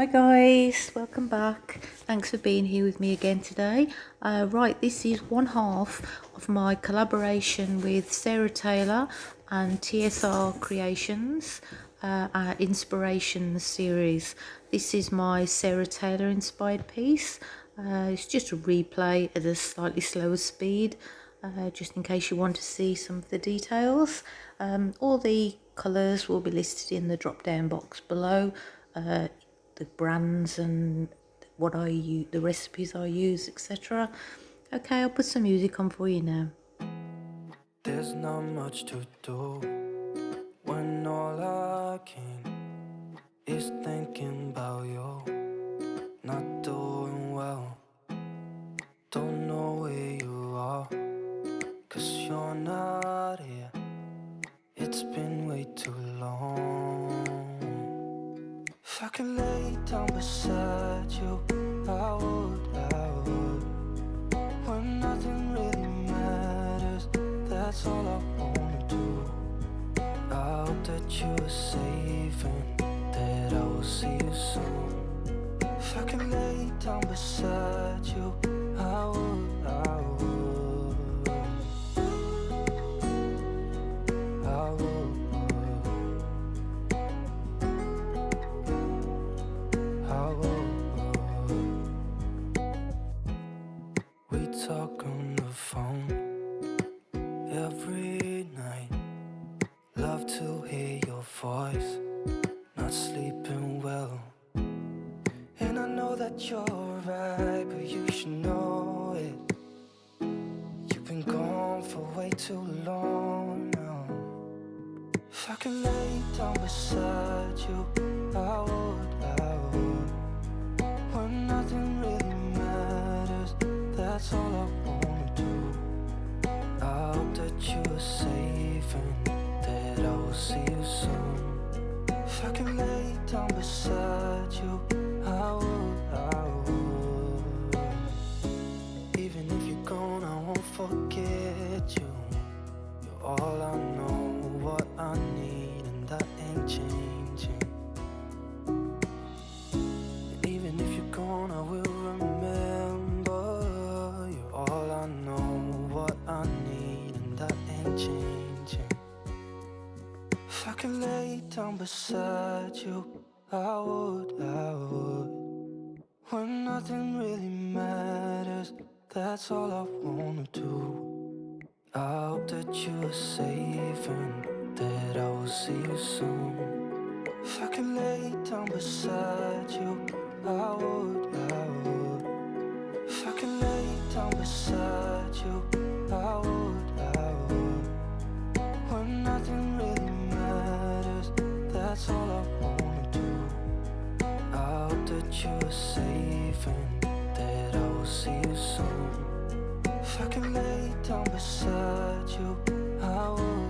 Hi guys, welcome back. Thanks for being here with me again today. Right, this is one half of my collaboration with Sara Taylor and TSR Creations, our Inspirations series. This is my Sara Taylor inspired piece. It's just a replay at a slightly slower speed, just in case you want to see some of the details. All the colours will be listed in the drop down box below. The brands and what I use, the recipes I use, etc. Okay, I'll put some music on for you now. There's not much to do when all I can is thinking about you. Not doing well, don't know where you are, 'cause you're not here. It's been way too long. If I could lay down beside you, I would. When nothing really matters, that's all I wanna do. I hope that you are safe and that I will see you soon. If I could lay down beside you, I would. We talk on the phone every night. Love to hear your voice. Not sleeping well, and I know that you're right, but you should know it. You've been gone for way too long now. If I could lay down beside you, I would. When nothing really matters, that's all I wanna do. I hope that you are safe and that I will see you soon. If I could lay down beside you, I would. Even if you're gone, I won't forget you. You're all I know, what I need, and that ain't changing. And even if you're gone, I will remember. You're all I know, what I need, and that ain't changing. If I could lay down beside you, I would. When nothing really matters, that's all I wanna do. I hope that you are safe and that I will see you soon. If I could lay down beside you, I would. If I could lay down beside you, I would. When nothing really matters, that's all I wanna do. I hope that you are safe and that I will see you soon. If I could lay down beside you, I would.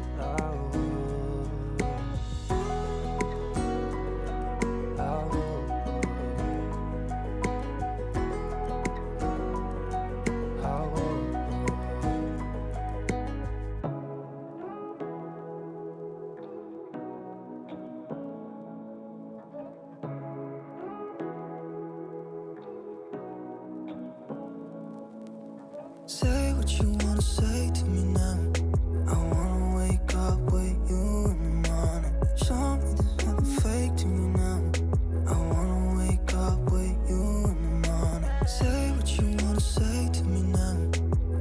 Say what you wanna say to me now. I wanna wake up with you in the morning. Show me there's nothing fake to me now. I wanna wake up with you in the morning. Say what you wanna say to me now.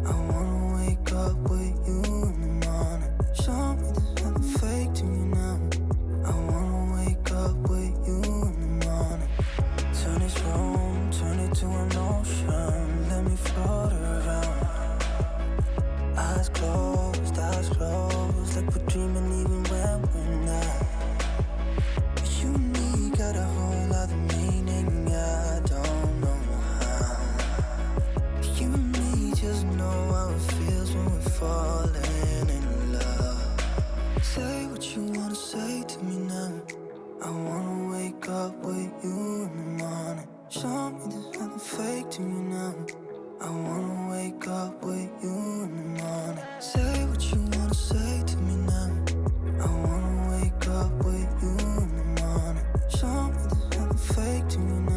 I wanna wake up with you in the morning. Show me there's nothing fake to me now. I wanna wake up with you in the morning. Turn this room, turn it to an ocean. Let me float around. Eyes closed, like we're dreaming even when we're not. You and me got a whole other meaning, I don't know how. You and me just know how it feels when we're falling in love. Say what you wanna say to me now. I wanna wake up with you in the morning. Show me there's nothing fake to me now. I wanna wake up with you in the morning. Say what you wanna say to me now. I wanna wake up with you in the morning. Show me there's nothing fake to me now.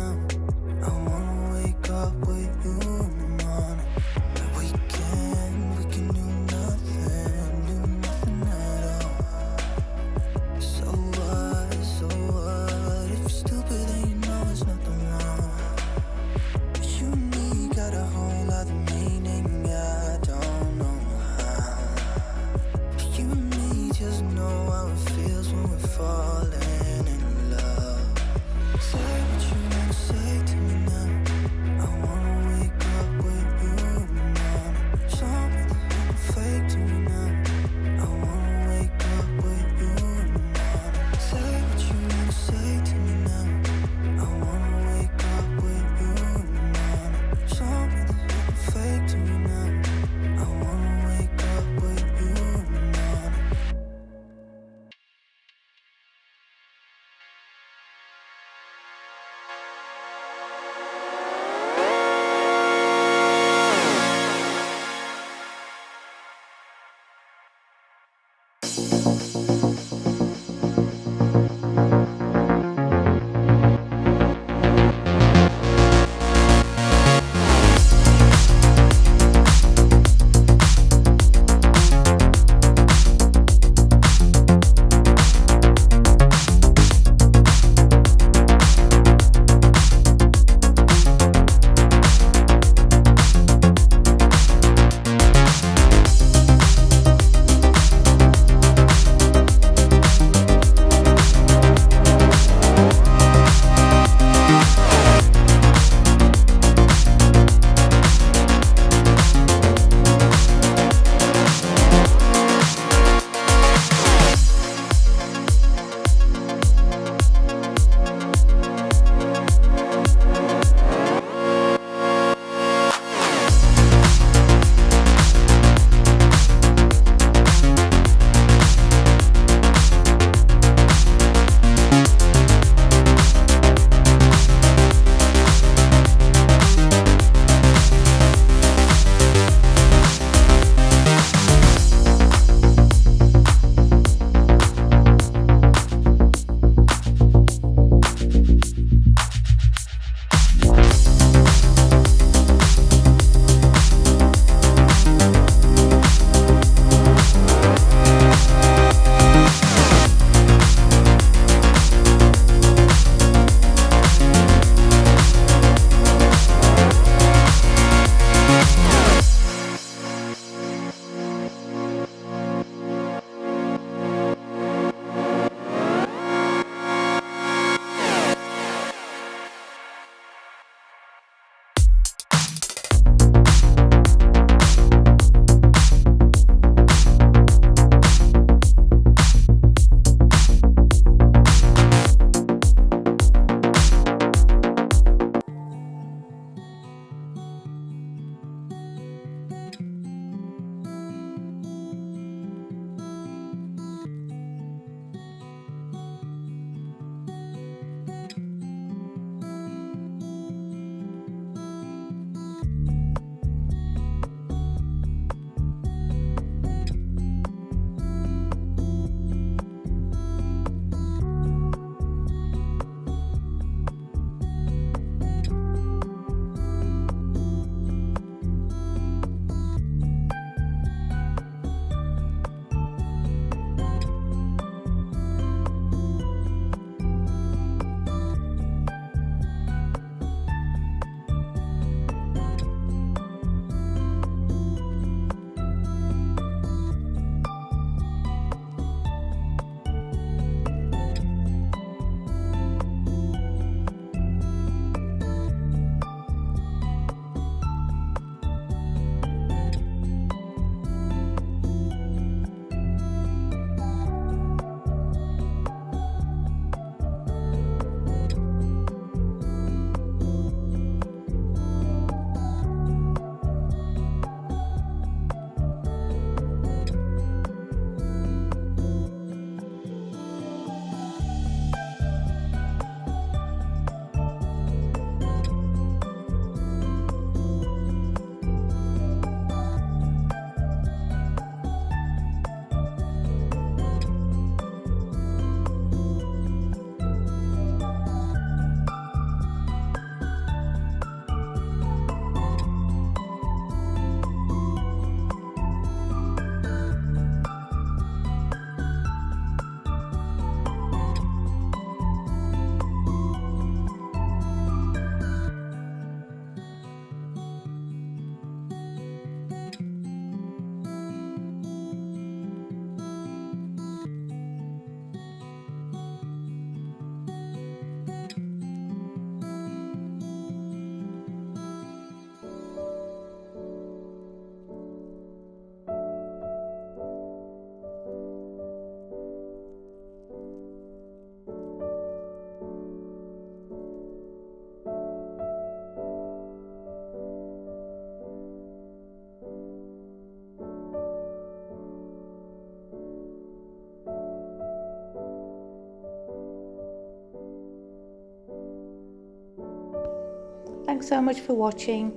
Thanks so much for watching.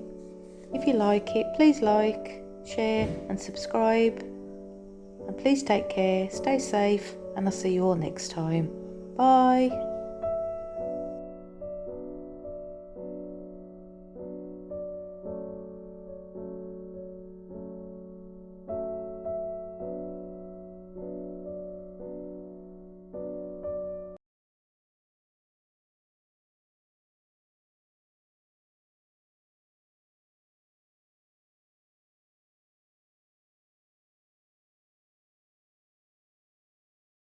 If you like it, please like, share and subscribe. And please take care, stay safe, and I'll see you all next time. Bye.